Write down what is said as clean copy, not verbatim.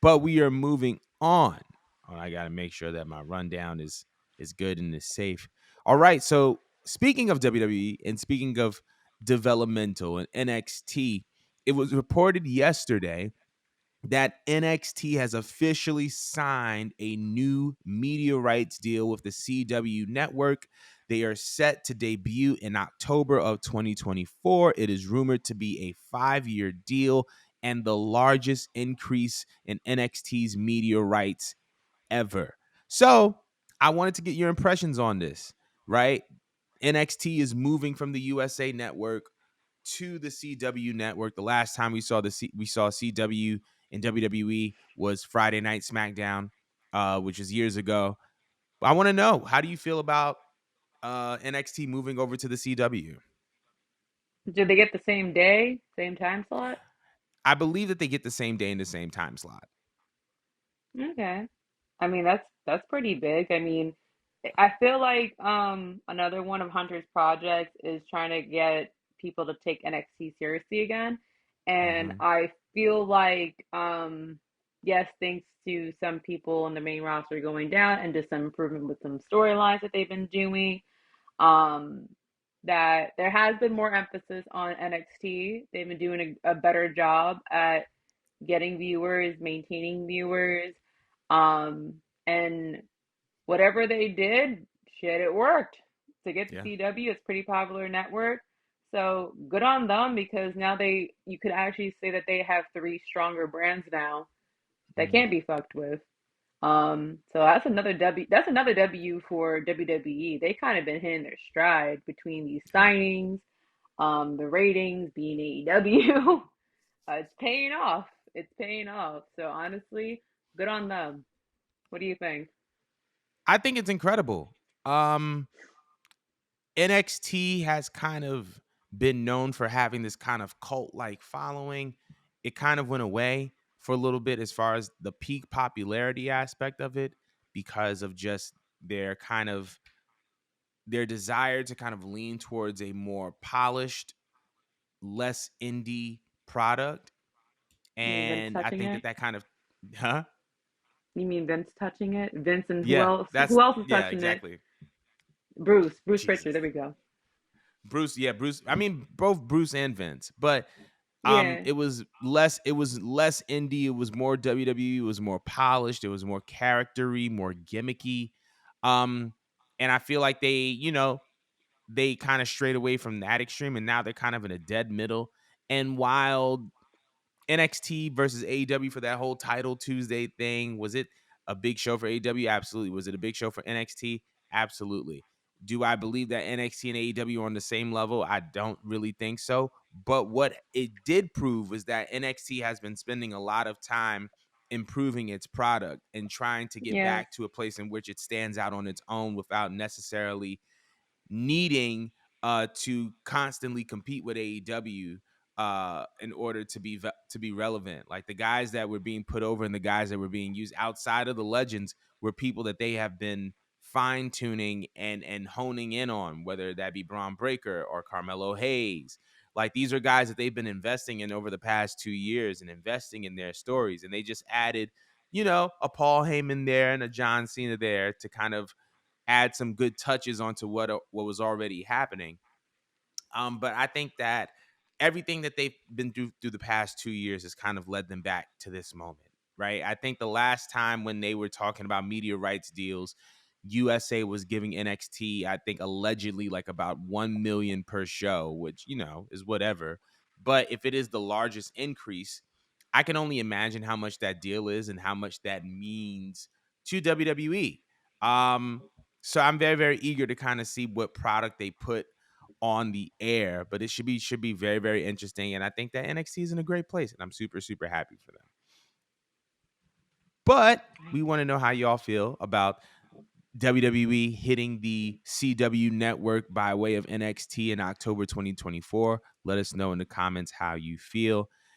But we are moving on. Oh, I got to make sure that my rundown is good and is safe. All right. So speaking of WWE and speaking of developmental and NXT, it was reported yesterday that NXT has officially signed a new media rights deal with the CW network. They are set to debut in October of 2024. It is rumored to be a 5-year deal and the largest increase in NXT's media rights ever. So I wanted to get your impressions on this, right? NXT is moving from the USA network to the CW network. The last time we saw CW in WWE was Friday Night SmackDown, which is years ago. I want to know, how do you feel about NXT moving over to the CW? Did they get the same day, same time slot? I believe that they get the same day and the same time slot. Okay. I mean, that's pretty big. I mean, I feel like another one of Hunter's projects is trying to get people to take NXT seriously again. And Mm-hmm. I feel like yes, thanks to some people in the main roster going down and just some improvement with some storylines that they've been doing, um that there has been more emphasis on NXT. They've been doing a better job at getting viewers, maintaining viewers, and whatever they did, shit, it worked. To get the Yeah. CW, it's a pretty popular network. So good on them because now you could actually say that they have three stronger brands now that Mm. can't be fucked with. So that's another W. That's another W for WWE. They kind of been hitting their stride between these Yeah. signings, the ratings being AEW. It's paying off. It's paying off. So honestly, good on them. What do you think? I think it's incredible. Um, NXT has kind of been known for having this kind of cult like following. It kind of went away for a little bit as far as the peak popularity aspect of it because of just their kind of their desire to kind of lean towards a more polished, less indie product. You mean Vince And I touching think it? that kind of, huh? You mean Vince touching it? Vince and who Yeah, else? that's, Who else is yeah, touching it? exactly. Bruce Pritchard. Jesus. There we go. Bruce, yeah, Bruce. I mean, both Bruce and Vince, but Yeah. it was less indie, it was more WWE, it was more polished, it was more charactery, more gimmicky. Um, and I feel like they kind of strayed away from that extreme and now they're kind of in a dead middle. And while NXT versus AEW for that whole title Tuesday thing, was it a big show for AEW? Absolutely. Was it a big show for NXT? Absolutely. Do I believe that NXT and AEW are on the same level? I don't really think so. But what it did prove was that NXT has been spending a lot of time improving its product and trying to get Yes. back to a place in which it stands out on its own without necessarily needing to constantly compete with AEW in order to be relevant. Like the guys that were being put over and the guys that were being used outside of the legends were people that they have been fine tuning and honing in on, whether that be Braun Breaker or Carmelo Hayes. Like these are guys that they've been investing in over the past 2 years and investing in their stories, and they just added, a Paul Heyman there and a John Cena there to kind of add some good touches onto what was already happening. But I think that everything that they've been through the past 2 years has kind of led them back to this moment, right? I think the last time when they were talking about media rights deals, USA was giving NXT, I think allegedly like about 1 million per show, which is whatever. But if it is the largest increase, I can only imagine how much that deal is and how much that means to WWE. Um, so I'm very, very eager to kind of see what product they put on the air, but it should be very, very interesting. And I think that NXT is in a great place, and I'm super, super happy for them. But we want to know how y'all feel about WWE hitting the CW network by way of NXT in October 2024. Let us know in the comments how you feel.